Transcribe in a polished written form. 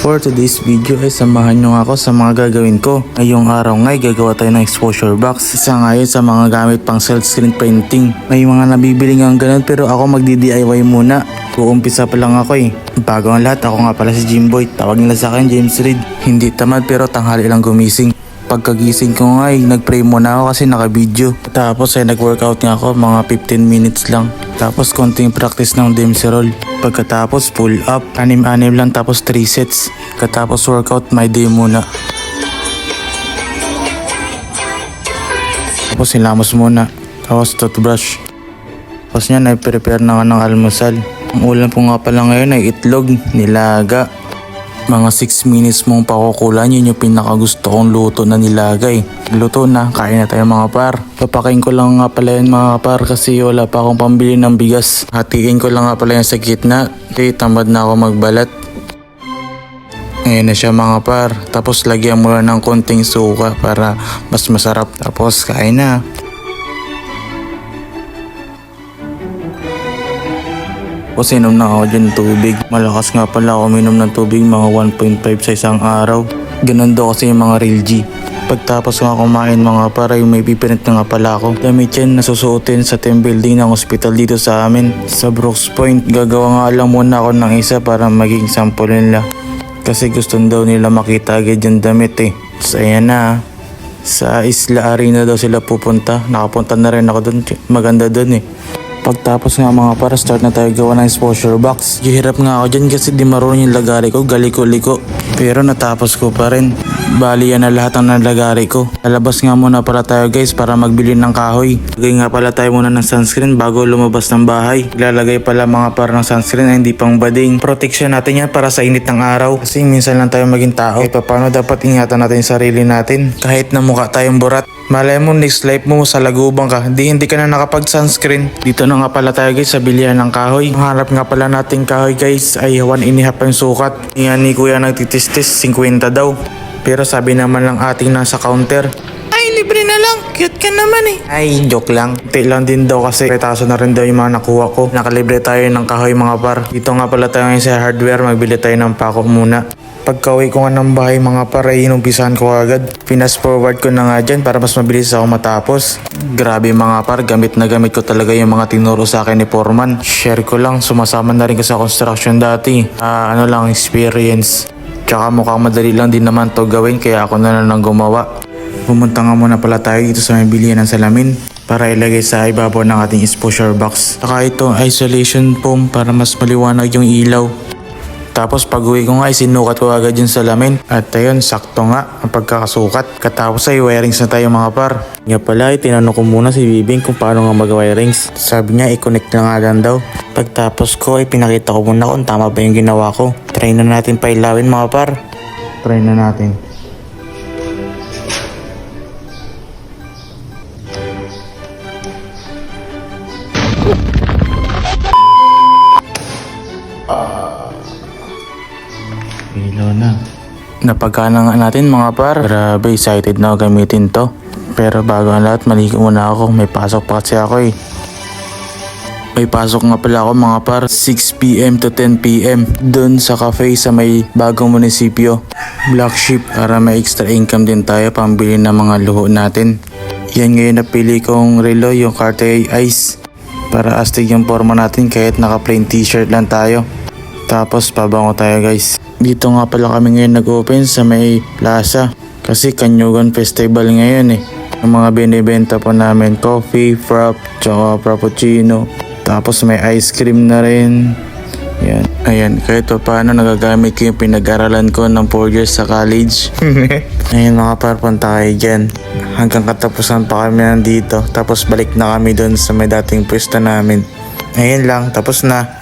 For today's video ay samahan nyo ako sa mga gagawin ko. Ngayong araw nga ay gagawa tayo ng exposure box. Isa nga yun sa mga gamit pang silk-screen printing. May mga nabibili nga ganun pero ako magdi-DIY muna. Uumpisa pa lang ako eh. Bago ang lahat, ako nga pala si Jimboy. Tawag nila sa akin James Reid. Hindi tamad pero tanghali lang gumising. Pagkagising ko nga ay nag-pray muna ako kasi naka-video. Tapos ay nag-workout nga ako mga 15 minutes lang. Tapos konting practice ng Dempsey roll. Pagkatapos pull up, 6-6 lang tapos 3 sets. Katapos workout my day muna. Tapos hilamos muna. Tapos toothbrush. Tapos yan ay prepare na nga ng almusal. Ang ulam po nga pala ngayon ay itlog, nilaga. Mga 6 minutes mong pakukulan, yun yung pinakagusto kong luto na nilagay. Luto na, kain na tayo mga par. Papakain ko lang nga pala yun mga par kasi wala pa akong pambili ng bigas. Hatiin ko lang nga pala yun sa gitna. Okay, tamad na ako magbalat. Ngayon na siya mga par. Tapos lagyan mo lang ng konting suka para mas masarap. Tapos kain na. Tapos inom na ako dyan tubig. Malakas nga pala ako minom ng tubig, mga 1.5 sa isang araw. Ganun daw kasi yung mga real G. Pagtapos nga kumain mga paray, may piprint na nga pala ako. Damit yan nasusuotin sa team building ng hospital dito sa amin. Sa Brooks Point, gagawa nga lang muna ako ng isa para maging sample nila. Kasi gusto daw nila makita agad yung damit eh. So ayan na. Sa Isla Arena daw sila pupunta. Nakapunta na rin ako dun. Maganda dun eh. Pagtapos nga mga para start na tayo gawa ng exposure box. Hirap nga ako dyan kasi di marunong yung lagari ko, galiko-liko. Pero natapos ko pa rin. Bali yan na lahat ng nalagari ko. Lalabas nga muna para tayo guys para magbili ng kahoy. Lagay nga pala tayo muna ng sunscreen bago lumabas ng bahay. Ilalagay pala mga para ng sunscreen na hindi pang bading. Protection natin yan para sa init ng araw. Kasi minsan lang tayo maging tao. Paano dapat ingatan natin yung sarili natin? Kahit na mukha tayong burat. Malay mo next life mo sa lagubang ka, hindi ka na nakapag sunscreen. Dito na nga pala tayo guys sa bilihan ng kahoy. Ang hanap nga pala nating kahoy guys ay 1.5 yung sukat. Yan ni kuya nagtitistis 50 daw. Pero sabi naman lang ating nasa counter, ay libre na lang, cute ka naman eh. Ay joke lang, hindi lang din daw kasi petaso na rin daw yung mga nakuha ko. Nakalibre tayo ng kahoy mga par. Dito nga pala tayo ngayon sa hardware, magbili tayo ng pako muna. Pagka-uwi ko nga ng bahay mga par ay inumpisahan ko agad. Pinas forward ko na nga dyan para mas mabilis ako matapos. Grabe mga par, gamit na gamit ko talaga yung mga tinuro sa akin ni Foreman. Share ko lang, sumasama na rin ko sa construction dati. Ano lang, experience. Tsaka mukhang madali lang din naman to gawin kaya ako na lang gumawa. Pumunta nga muna pala tayo dito sa may bilihan ng salamin para ilagay sa ibabaw ng ating exposure box. Saka ito isolation foam para mas maliwanag yung ilaw. Tapos pag uwi ko nga ay sinukat ko agad yung salamin. At ayun, sakto nga ang pagkakasukat. Katapos ay wirings na tayo mga par. Nga pala ay tinanong ko muna si Bibing kung paano nga mag-wirings. Sabi niya i-connect na nga lang daw. Pagtapos ko ay pinakita ko muna kung tama ba yung ginawa ko. Try na natin pailawin mga par. Try na natin. Ilaw na. Napagkana nga natin mga par. Grabe, excited na ako gamitin to. Pero bago ang lahat, maligo muna ako. May pasok pa kasi ako eh. May pasok nga pala ako mga par. 6 PM to 10 PM. Doon sa cafe sa may bagong munisipyo. Black Sheep. Para may extra income din tayo pambili ng mga luho natin. Yan ngayon napili kong relo, yung Cartier Ice. Para astig yung forma natin kahit naka plain t-shirt lang tayo. Tapos pabango tayo guys. Dito nga pala kami ngayon nag-open sa may plaza. Kasi Kanyugan Festival ngayon eh. Ang mga binibenta po namin, coffee, frap, tsaka frappuccino. Tapos may ice cream na rin. Yan. Ayan, kahit pa paano nagagamit ko yung pinag-aralan ko ng 4 years sa college. Ayun mga par, punta kayo dyan. Hanggang katapusan pa kami nandito. Tapos balik na kami doon sa may dating pwesto namin. Ayun lang, tapos na.